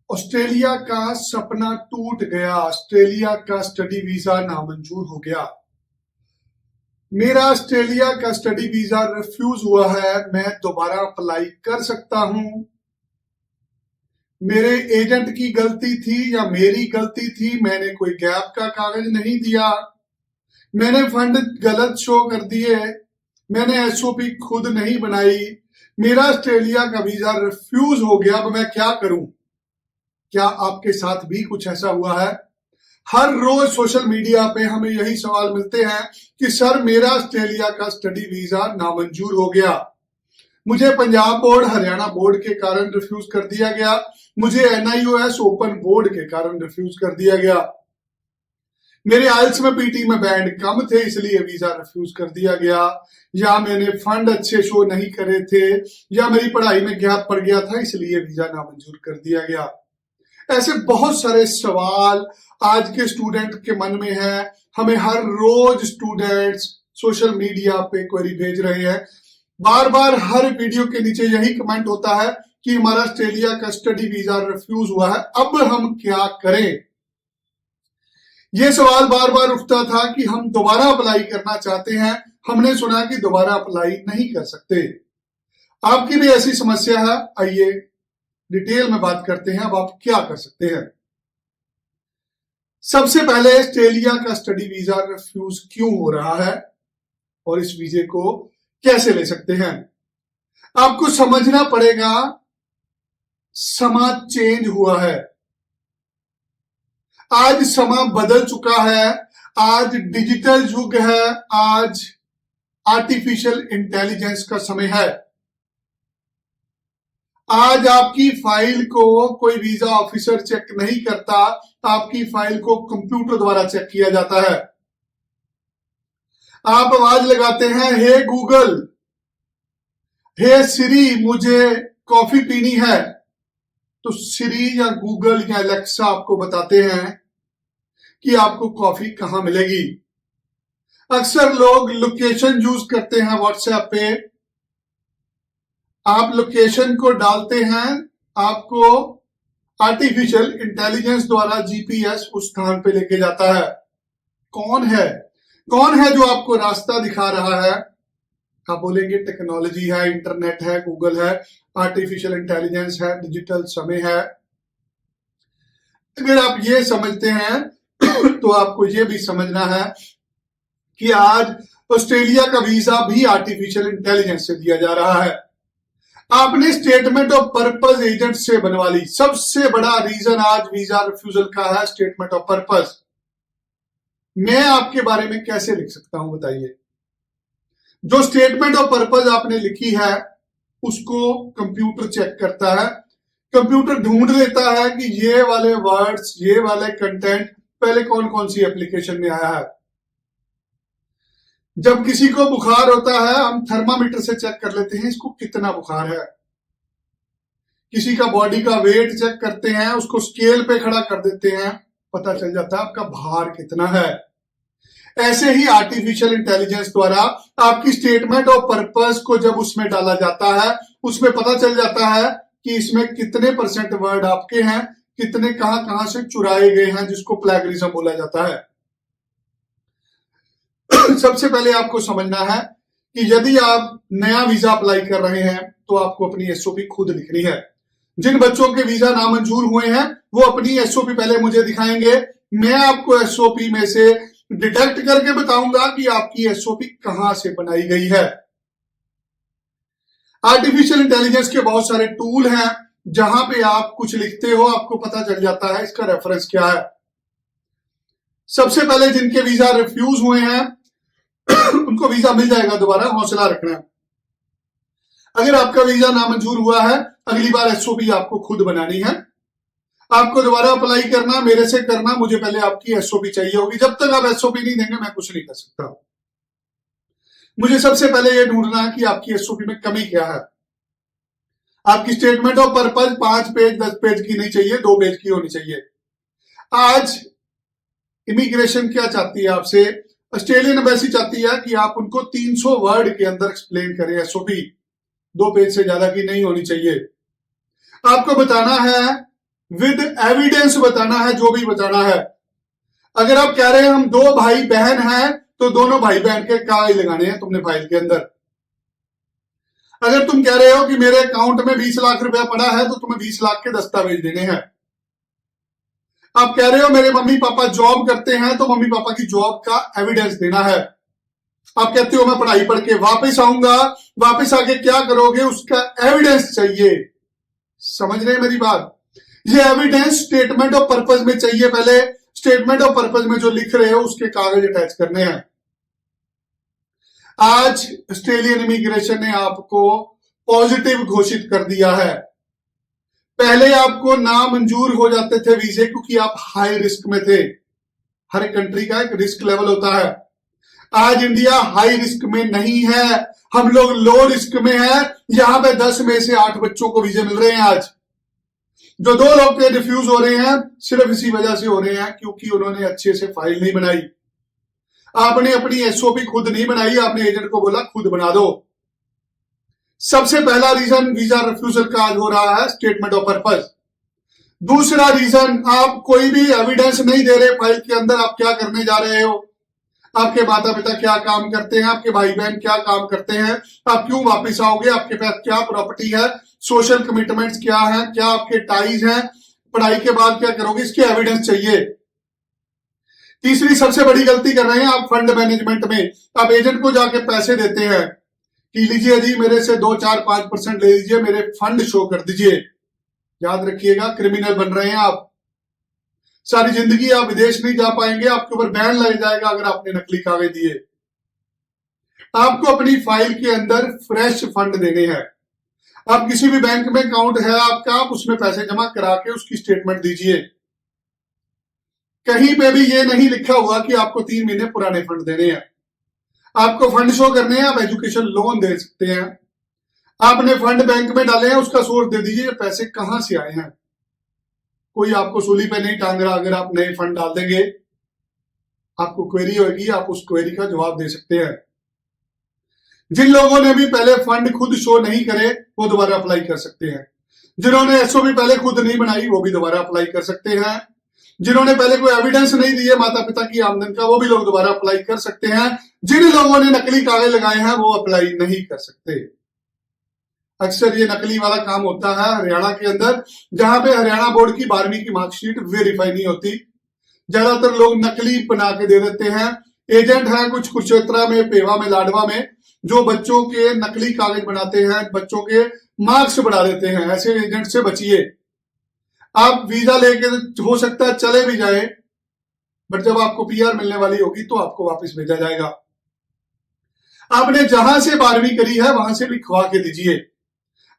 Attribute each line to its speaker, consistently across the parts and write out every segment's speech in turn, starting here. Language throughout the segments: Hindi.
Speaker 1: ऑस्ट्रेलिया का सपना टूट गया। ऑस्ट्रेलिया का स्टडी वीजा नामंजूर हो गया। मेरा ऑस्ट्रेलिया का स्टडी वीजा रिफ्यूज हुआ है। मैं दोबारा अप्लाई कर सकता हूं? मेरे एजेंट की गलती थी या मेरी गलती थी? मैंने कोई गैप का कागज नहीं दिया, मैंने फंड गलत शो कर दिए, मैंने एसओपी खुद नहीं बनाई, मेरा ऑस्ट्रेलिया का वीजा रिफ्यूज हो गया। अब मैं क्या करूं? क्या आपके साथ भी कुछ ऐसा हुआ है? हर रोज सोशल मीडिया पे हमें यही सवाल मिलते हैं कि सर मेरा ऑस्ट्रेलिया का स्टडी वीजा नामंजूर हो गया, मुझे पंजाब बोर्ड हरियाणा बोर्ड के कारण रिफ्यूज कर दिया गया, मुझे एनआईओएस ओपन बोर्ड के कारण रिफ्यूज कर दिया गया, मेरे आइल्स में पीटी में बैंड कम थे इसलिए वीजा रिफ्यूज कर दिया गया, या मैंने फंड अच्छे शो नहीं करे थे, या मेरी पढ़ाई में गैप पड़ गया था इसलिए वीजा नामंजूर कर दिया गया। ऐसे बहुत सारे सवाल आज के स्टूडेंट के मन में है। हमें हर रोज स्टूडेंट्स सोशल मीडिया पे क्वेरी भेज रहे हैं। बार बार हर वीडियो के नीचे यही कमेंट होता है कि हमारा ऑस्ट्रेलिया का स्टडी वीजा रिफ्यूज हुआ है, अब हम क्या करें? ये सवाल बार बार उठता था कि हम दोबारा अप्लाई करना चाहते हैं, हमने सुना कि दोबारा अप्लाई नहीं कर सकते। आपकी भी ऐसी समस्या है? आइए डिटेल में बात करते हैं। अब आप क्या कर सकते हैं? सबसे पहले ऑस्ट्रेलिया का स्टडी वीजा रिफ्यूज क्यों हो रहा है और इस वीजे को कैसे ले सकते हैं? आपको समझना पड़ेगा, समा चेंज हुआ है। आज समा बदल चुका है। आज डिजिटल युग है। आज आर्टिफिशियल इंटेलिजेंस का समय है। आज आपकी फाइल को कोई वीजा ऑफिसर चेक नहीं करता, आपकी फाइल को कंप्यूटर द्वारा चेक किया जाता है। आप आवाज लगाते हैं, हे गूगल, हे सिरी, मुझे कॉफी पीनी है, तो सिरी या गूगल या एलेक्सा आपको बताते हैं कि आपको कॉफी कहां मिलेगी। अक्सर लोग लोकेशन यूज करते हैं व्हाट्सएप पे। आप लोकेशन को डालते हैं, आपको आर्टिफिशियल इंटेलिजेंस द्वारा जीपीएस उस स्थान पे लेके जाता है। कौन है जो आपको रास्ता दिखा रहा है? आप बोलेंगे टेक्नोलॉजी है, इंटरनेट है, गूगल है, आर्टिफिशियल इंटेलिजेंस है, डिजिटल समय है। अगर आप ये समझते हैं तो आपको ये भी समझना है कि आज ऑस्ट्रेलिया का वीजा भी आर्टिफिशियल इंटेलिजेंस से दिया जा रहा है। आपने स्टेटमेंट ऑफ पर्पस एजेंट से बनवा ली। सबसे बड़ा रीजन आज वीजा रिफ्यूजल का है स्टेटमेंट ऑफ पर्पस। मैं आपके बारे में कैसे लिख सकता हूं बताइए? जो स्टेटमेंट ऑफ पर्पस आपने लिखी है उसको कंप्यूटर चेक करता है। कंप्यूटर ढूंढ लेता है कि ये वाले वर्ड्स, ये वाले कंटेंट पहले कौन कौन सी एप्लीकेशन में आया है। जब किसी को बुखार होता है हम थर्मामीटर से चेक कर लेते हैं इसको कितना बुखार है। किसी का बॉडी का वेट चेक करते हैं, उसको स्केल पे खड़ा कर देते हैं, पता चल जाता है आपका भार कितना है। ऐसे ही आर्टिफिशियल इंटेलिजेंस द्वारा आपकी स्टेटमेंट ऑफ पर्पस को जब उसमें डाला जाता है, उसमें पता चल जाता है कि इसमें कितने परसेंट वर्ड आपके हैं, कितने कहां से चुराए गए हैं, जिसको प्लेगरिज्म बोला जाता है। सबसे पहले आपको समझना है कि यदि आप नया वीजा अप्लाई कर रहे हैं तो आपको अपनी एसओपी खुद लिखनी है। जिन बच्चों के वीजा नामंजूर हुए हैं वो अपनी एसओपी पहले मुझे दिखाएंगे। मैं आपको एसओपी में से डिटेक्ट करके बताऊंगा कि आपकी एसओपी कहां से बनाई गई है। आर्टिफिशियल इंटेलिजेंस के बहुत सारे टूल हैं जहां पे आप कुछ लिखते हो आपको पता चल जाता है इसका रेफरेंस क्या है। सबसे पहले जिनके वीजा रिफ्यूज हुए हैं उनको वीजा मिल जाएगा, दोबारा हौसला रखना है। अगर आपका वीजा नामंजूर हुआ है अगली बार एसओपी आपको खुद बनानी है। आपको दोबारा अप्लाई करना, मेरे से करना, मुझे पहले आपकी एसओपी चाहिए होगी। जब तक आप एसओपी नहीं देंगे मैं कुछ नहीं कर सकता। मुझे सबसे पहले यह ढूंढना है कि आपकी एसओपी में कमी क्या है। आपकी statement of purpose 5 page 10 page की नहीं चाहिए, 2 पेज की होनी चाहिए। आज इमिग्रेशन क्या चाहती है आपसे? ऑस्ट्रेलियन एम्बेसी चाहती है कि आप उनको 300 वर्ड के अंदर एक्सप्लेन करें एसओपी, 2 पेज से ज्यादा की नहीं होनी चाहिए। आपको बताना है विद एविडेंस बताना है जो भी बताना है। अगर आप कह रहे हैं हम 2 भाई बहन हैं तो दोनों भाई बहन के कागज लगाने हैं तुमने फाइल के अंदर। अगर तुम कह रहे हो कि मेरे अकाउंट में 20 लाख रुपया पड़ा है तो तुम्हें 20 लाख के दस्तावेज देने हैं। आप कह रहे हो मेरे मम्मी पापा जॉब करते हैं तो मम्मी पापा की जॉब का एविडेंस देना है। आप कहते हो मैं पढ़ाई पढ़ के वापस आऊंगा, वापस आके क्या करोगे उसका एविडेंस चाहिए। समझ रहे हैं मेरी बात? ये एविडेंस स्टेटमेंट ऑफ पर्पस में चाहिए। पहले स्टेटमेंट ऑफ पर्पस में जो लिख रहे हो उसके कागज अटैच करने हैं। आज ऑस्ट्रेलियन इमिग्रेशन ने आपको पॉजिटिव घोषित कर दिया है। पहले आपको नामंजूर हो जाते थे वीजे क्योंकि आप हाई रिस्क में थे। हर कंट्री का एक रिस्क लेवल होता है। आज इंडिया हाई रिस्क में नहीं है, हम लोग लो रिस्क में है। यहां पे 10 में से 8 बच्चों को वीजे मिल रहे हैं। आज जो 2 लोग के रिफ्यूज हो रहे हैं सिर्फ इसी वजह से हो रहे हैं क्योंकि उन्होंने अच्छे से फाइल नहीं बनाई। आपने अपनी एसओपी खुद नहीं बनाई, आपने एजेंट को बोला खुद बना दो। सबसे पहला रीजन वीजा रिफ्यूजल का आज हो रहा है स्टेटमेंट ऑफ पर्पस। दूसरा रीजन, आप कोई भी एविडेंस नहीं दे रहे फाइल के अंदर। आप क्या करने जा रहे हो, आपके माता पिता क्या काम करते हैं, आपके भाई बहन क्या काम करते हैं, आप क्यों वापस आओगे, आपके पास क्या प्रॉपर्टी है, सोशल कमिटमेंट्स क्या है, क्या आपके टाइज हैं, पढ़ाई के बाद क्या करोगे, इसके एविडेंस चाहिए। तीसरी सबसे बड़ी गलती कर रहे हैं आप फंड मैनेजमेंट में। आप एजेंट को जाके पैसे देते हैं कि लीजिए जी मेरे से 2, 4, 5% ले लीजिए, मेरे फंड शो कर दीजिए। याद रखिएगा क्रिमिनल बन रहे हैं आप। सारी जिंदगी आप विदेश नहीं जा पाएंगे, आपके ऊपर बैन लग जाएगा अगर आपने नकली कागज दिए। आपको अपनी फाइल के अंदर फ्रेश फंड देने हैं। आप किसी भी बैंक में अकाउंट है आपका, आप उसमें पैसे जमा करा के उसकी स्टेटमेंट दीजिए। कहीं पे भी ये नहीं लिखा हुआ कि आपको 3 महीने पुराने फंड देने हैं। आपको फंड शो करने हैं, आप एजुकेशन लोन दे सकते हैं। आपने फंड बैंक में डाले हैं, उसका सोर्स दे दीजिए, पैसे कहां से आए हैं। कोई आपको सूली पे नहीं टांग रहा। अगर आप नए फंड डाल देंगे, आपको क्वेरी होगी, आप उस क्वेरी का जवाब दे सकते हैं। जिन लोगों ने भी पहले फंड खुद शो नहीं करे वो दोबारा अप्लाई कर सकते हैं। जिन्होंने एसओपी पहले खुद नहीं बनाई वो भी दोबारा अप्लाई कर सकते हैं। जिन्होंने पहले कोई एविडेंस नहीं दिए माता पिता की आमदन का वो भी लोग दोबारा अप्लाई कर सकते हैं। जिन लोगों ने नकली कागज लगाए हैं वो अप्लाई नहीं कर सकते। अक्सर ये नकली वाला काम होता है हरियाणा के अंदर, जहां पे हरियाणा बोर्ड की 12वीं की मार्कशीट वेरीफाई नहीं होती। ज्यादातर लोग नकली बना के दे देते हैं। एजेंट हैं कुछ कुरुक्षेत्र में, पेवा में, लाडवा में, जो बच्चों के नकली कागज बनाते हैं, बच्चों के मार्क्स बढ़ा देते हैं। ऐसे एजेंट से बचिए। आप वीजा लेके हो सकता है चले भी जाए, बट जब आपको पीआर मिलने वाली होगी तो आपको वापस भेजा जाएगा। आपने जहां से 12वीं करी है वहां से लिखवा के दीजिए।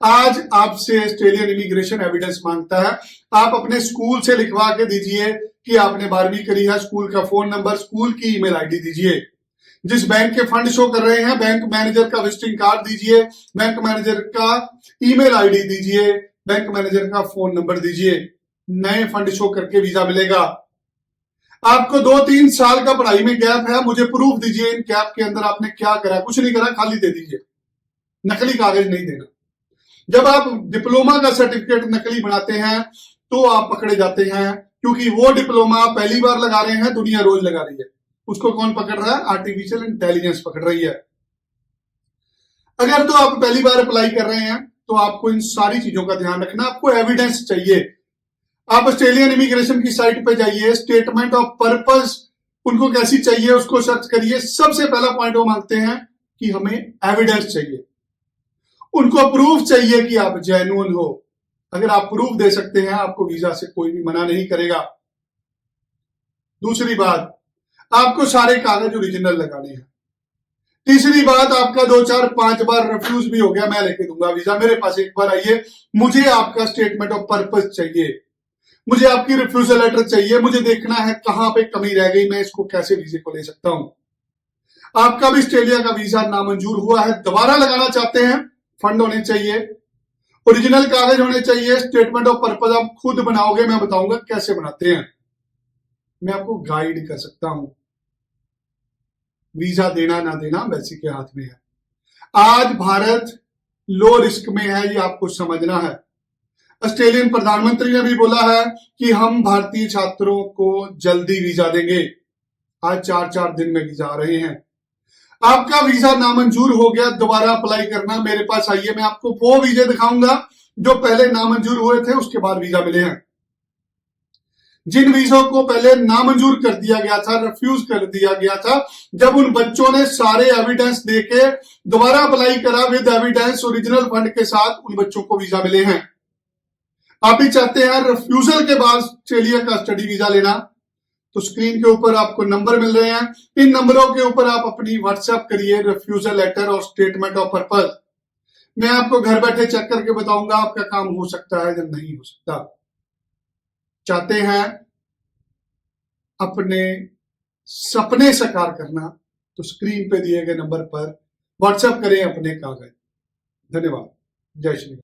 Speaker 1: आज आपसे ऑस्ट्रेलियन इमिग्रेशन एविडेंस मांगता है, आप अपने स्कूल से लिखवा के दीजिए कि आपने 12वीं करी है। स्कूल का फोन नंबर, स्कूल की ईमेल आईडी दीजिए। जिस बैंक के फंड शो कर रहे हैं बैंक मैनेजर का विजिटिंग कार्ड दीजिए, बैंक मैनेजर का ईमेल आईडी दीजिए, बैंक मैनेजर का फोन नंबर दीजिए। नए फंड शो करके वीजा मिलेगा। आपको 2-3 साल का पढ़ाई में गैप है, मुझे प्रूफ दीजिए इन गैप के अंदर आपने क्या करा। कुछ नहीं करा, खाली दे दीजिए, नकली कागज नहीं देना। जब आप डिप्लोमा का सर्टिफिकेट नकली बनाते हैं तो आप पकड़े जाते हैं, क्योंकि वो डिप्लोमा पहली बार लगा रहे हैं, दुनिया रोज लगा रही है। उसको कौन पकड़ रहा है? आर्टिफिशियल इंटेलिजेंस पकड़ रही है। अगर तो आप पहली बार अप्लाई कर रहे हैं तो आपको इन सारी चीजों का ध्यान रखना। आपको एविडेंस चाहिए। आप ऑस्ट्रेलियन इमिग्रेशन की साइट पे जाइए, स्टेटमेंट ऑफ पर्पस उनको कैसी चाहिए उसको सर्च करिए। सबसे पहला पॉइंट वो मांगते हैं कि हमें एविडेंस चाहिए। उनको प्रूफ चाहिए कि आप जेन्युइन हो। अगर आप प्रूफ दे सकते हैं आपको वीजा से कोई भी मना नहीं करेगा। दूसरी बात, आपको सारे कागज ओरिजिनल लगाने हैं। तीसरी बात, आपका 2, 4, 5 बार रिफ्यूज भी हो गया, मैं लेके दूंगा वीजा, मेरे पास एक बार आइए, मुझे आपका स्टेटमेंट ऑफ पर्पस चाहिए, मुझे आपकी रिफ्यूजल लेटर चाहिए, मुझे देखना है कहां पे कमी रह गई, मैं इसको कैसे वीजे को ले सकता हूं। आपका भी ऑस्ट्रेलिया का वीजा नामंजूर हुआ है, दोबारा लगाना चाहते हैं, फंड होने चाहिए, ओरिजिनल कागज होने चाहिए, स्टेटमेंट ऑफ पर्पस आप खुद बनाओगे, मैं बताऊंगा कैसे बनाते हैं, मैं आपको गाइड कर सकता हूं। वीजा देना ना देना वैसे के हाथ में है। आज भारत लो रिस्क में है, ये आपको समझना है। ऑस्ट्रेलियन प्रधानमंत्री ने भी बोला है कि हम भारतीय छात्रों को जल्दी वीजा देंगे। आज 4-4 दिन में वीजा आ रहे हैं। आपका वीजा नामंजूर हो गया, दोबारा अप्लाई करना, मेरे पास आइए, मैं आपको वो वीजे दिखाऊंगा जो पहले नामंजूर हुए थे, उसके बाद वीजा मिले हैं। जिन वीजों को पहले नामंजूर कर दिया गया था, रिफ्यूज कर दिया गया था, जब उन बच्चों ने सारे एविडेंस देके दोबारा अप्लाई करा विद एविडेंस ओरिजिनल फंड के साथ, उन बच्चों को वीजा मिले हैं। आप भी चाहते हैं रिफ्यूजल के बाद ऑस्ट्रेलिया का स्टडी वीजा लेना, तो स्क्रीन के ऊपर आपको नंबर मिल रहे हैं, इन नंबरों के ऊपर आप अपनी व्हाट्सएप करिए रिफ्यूजल लेटर और स्टेटमेंट ऑफ पर्पज। मैं आपको घर बैठे चेक करके बताऊंगा आपका काम हो सकता है या नहीं हो सकता। चाहते हैं अपने सपने साकार करना, तो स्क्रीन पे दिए गए नंबर पर व्हाट्सएप करें अपने कागज। धन्यवाद। जय श्री राम।